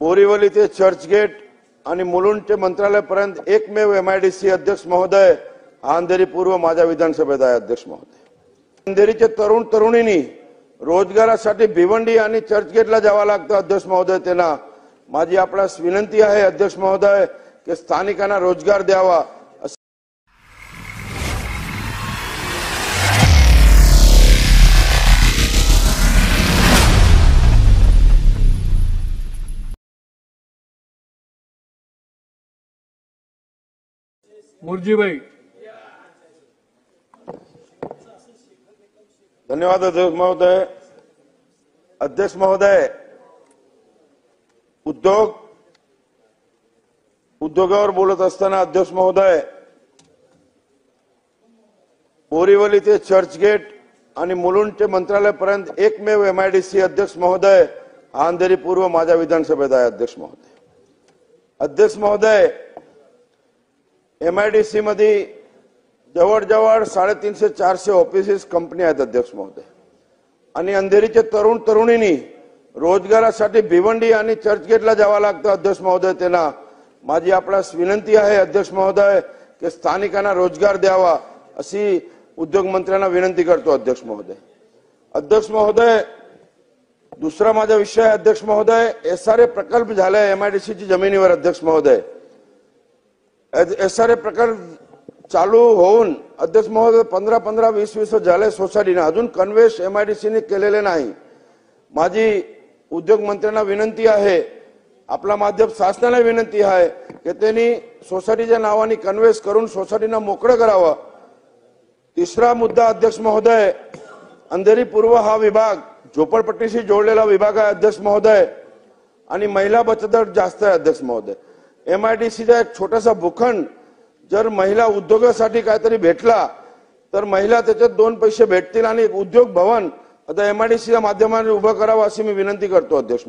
बोरीवली ते चर्चगेट आणि मुलुंड ते मंत्रालयापर्यंत एकमेव MIDC अध्यक्ष महोदय हा अंधेरी पूर्व माझ्या विधानसभेत आहे. अध्यक्ष महोदय, अंधेरीचे तरुण तरुणींनी रोजगारासाठी भिवंडी आणि चर्चगेटला जावं लागतं. अध्यक्ष महोदय, त्यांना माझी आपल्यास विनंती आहे अध्यक्ष महोदय की स्थानिकांना रोजगार द्यावा. मुर्जीभाई, धन्यवाद अध्यक्ष महोदय. अध्यक्ष महोदय, उद्योगावर बोलत असताना अध्यक्ष महोदय, बोरीवली ते चर्चगेट आणि मुलुंड ते मंत्रालयापर्यंत एकमेव MIDC अध्यक्ष महोदय हा अंधेरी पूर्व माझ्या विधानसभेत आहे. अध्यक्ष महोदय, MIDC मध्ये जवळजवळ 350-400 ऑफिसेस कंपनी आहेत. अध्यक्ष महोदय, आणि अंधेरीचे तरुण तरुणींनी रोजगारासाठी भिवंडी आणि चर्चगेटला जावं लागतं. अध्यक्ष महोदय, त्यांना माझी आपल्यास विनंती आहे अध्यक्ष महोदय की स्थानिकांना रोजगार द्यावा अशी उद्योग मंत्र्यांना विनंती करतो. अध्यक्ष महोदय, दुसरा माझा विषय आहे अध्यक्ष महोदय, SRA प्रकल्प झालाय MIDC ची जमिनीवर. अध्यक्ष महोदय, SRA प्रकल्प चालू होऊन अध्यक्ष महोदय 15-20 वर्ष झाले सोसायटीने, अजून कन्वेश MIDC ने केलेले नाही. माझी उद्योग मंत्र्यांना विनंती आहे, आपला माध्यम शासनाला विनंती आहे की त्यांनी सोसायटीच्या नावाने कन्वेस करून सोसायटीना मोकळं करावं. तिसरा मुद्दा अध्यक्ष महोदय, अंधेरी पूर्व हा विभाग झोपडपट्टीशी जोडलेला विभाग आहे. अध्यक्ष महोदय, आणि महिला बचत गट जास्त आहे. अध्यक्ष महोदय, MIDCचा एक छोटासा भूखंड जर महिला उद्योगासाठी काहीतरी भेटला तर महिला त्याच्यात 2 पैसे भेटतील आणि एक उद्योग भवन आता MIDCच्या माध्यमाने उभं करावं अशी मी विनंती करतो. अध्यक्ष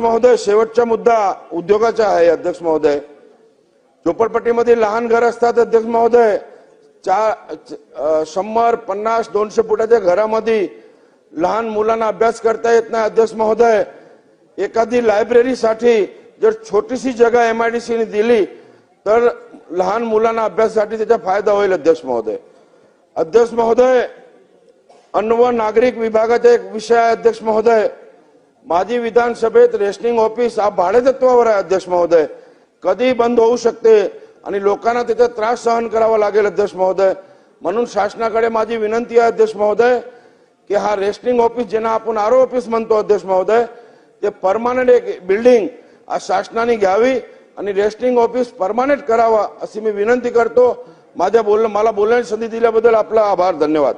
महोदय, शेवटचा मुद्दा उद्योगाचा आहे. अध्यक्ष महोदय, झोपडपट्टीमध्ये लहान घर असतात. अध्यक्ष महोदय, 100-50-200 फुटाच्या घरामध्ये लहान मुलांना अभ्यास करता येत नाही. अध्यक्ष महोदय, एखादी लायब्ररीसाठी जर छोटीशी जागा MIDC ने दिली तर लहान मुलांना अभ्यासासाठी त्याचा फायदा होईल. अध्यक्ष महोदय, अन्न व नागरिक विभागाचा एक विषय आहे. अध्यक्ष महोदय, माझी विधानसभेत रेशनिंग ऑफिस हा भाडेतत्वावर आहे. अध्यक्ष महोदय, कधी बंद होऊ शकते आणि लोकांना त्याचा त्रास सहन करावा लागेल. अध्यक्ष महोदय, म्हणून शासनाकडे माझी विनंती आहे अध्यक्ष महोदय की हा रेशनिंग ऑफिस ज्यांना आपण RO ऑफिस म्हणतो अध्यक्ष महोदय, ते परमानंट एक बिल्डिंग आज शासनाने घ्यावी आणि रेशनिंग ऑफिस परमानंट करावा अशी मी विनंती करतो. मला बोलण्याची संधी दिल्याबद्दल आपला आभार. धन्यवाद.